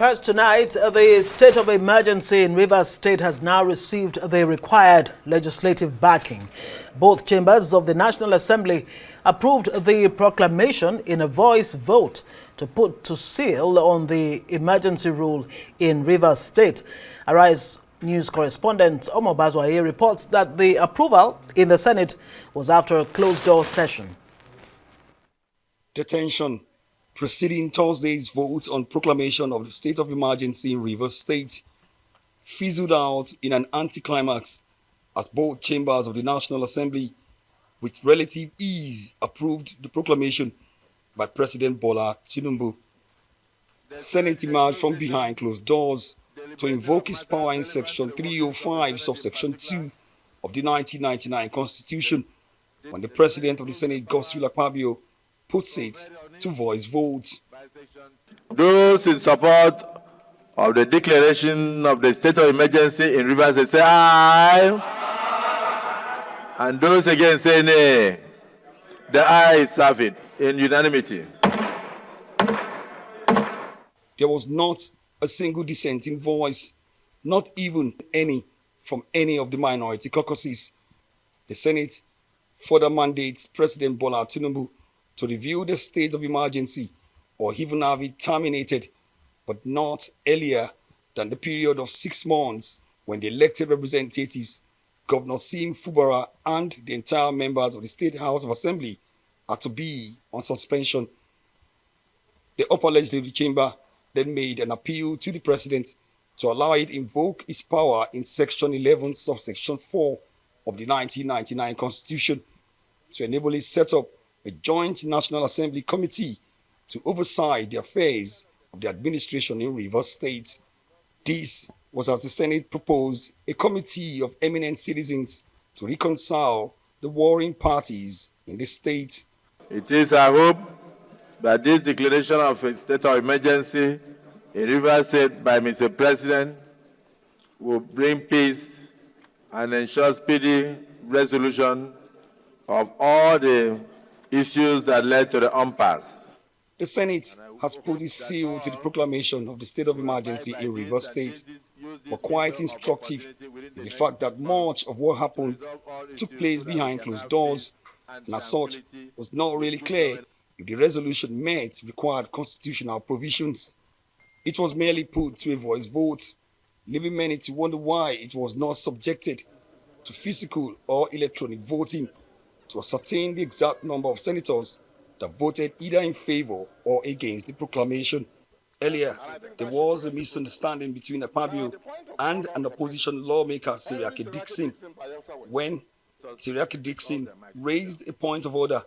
First tonight, the state of emergency in Rivers State has now received the required legislative backing. Both chambers of the National Assembly approved the proclamation in a voice vote to put to seal on the emergency rule in Rivers State. Arise News correspondent Omo Bazwaye reports that the approval in the Senate was after a closed-door session. Detention preceding Thursday's vote on proclamation of the state of emergency in Rivers State fizzled out in an anticlimax as both chambers of the National Assembly with relative ease approved the proclamation by President Bola Tinubu. Senate emerged from behind closed doors to invoke his power in Section 305, subsection 2 of the 1999 Constitution when the President of the Senate, Godswill Akpabio, puts it to voice vote. Those in support of the declaration of the state of emergency in Rivers State say aye. And those against say nay. The ayes have it in unanimity. There was not a single dissenting voice, not even any from any of the minority caucuses. The Senate further mandates President Bola Tinubu to review the state of emergency or even have it terminated, but not earlier than the period of 6 months when the elected representatives, Governor Sim Fubara and the entire members of the State House of Assembly are to be on suspension. The upper legislative chamber then made an appeal to the president to allow it invoke its power in Section 11, subsection 4 of the 1999 Constitution to enable it set up a joint National Assembly committee to oversight the affairs of the administration in Rivers State. This was as the Senate proposed a committee of eminent citizens to reconcile the warring parties in the state. It is our hope that this declaration of a state of emergency in Rivers State by Mr. President will bring peace and ensure speedy resolution of all the issues that led to the impasse. The Senate has put its seal to the proclamation of the state of emergency in Rivers State, but quite instructive is the fact that much of what happened took place behind closed doors, and as such was not really clear if the resolution met required constitutional provisions. It was merely put to a voice vote, leaving many to wonder why it was not subjected to physical or electronic voting to ascertain the exact number of senators that voted either in favor or against the proclamation. Earlier, there was a misunderstanding between Akpabio and an opposition lawmaker, Seriake Dixon, when Seriake Dixon raised a point of order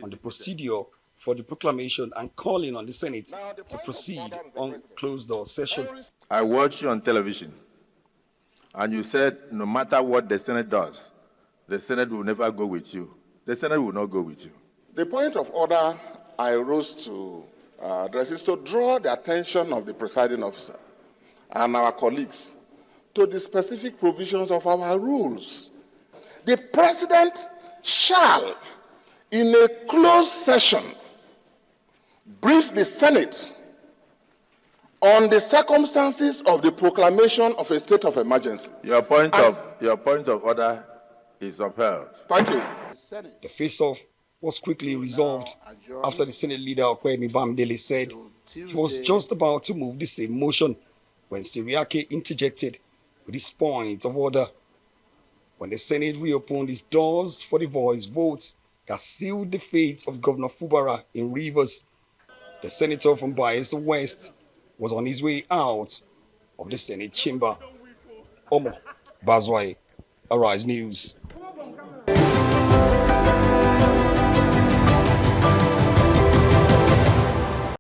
on the procedure for the proclamation and calling on the Senate to proceed on closed-door session. I watched you on television, and you said no matter what the Senate does, the Senate will never go with you. The Senate will not go with you. The point of order I rose to address is to draw the attention of the presiding officer and our colleagues to the specific provisions of our rules. The president shall, in a closed session, brief the Senate on the circumstances of the proclamation of a state of emergency. Your point of order is upheld. Thank you. The face-off was quickly resolved after the Senate leader Okwemi Bamidele said he was just about to move the same motion when Seriake interjected with his point of order. When the Senate reopened its doors for the voice vote that sealed the fate of Governor Fubara in Rivers, the senator from Bayelsa West was on his way out of the Senate chamber. Omo Bazwaye, Arise News.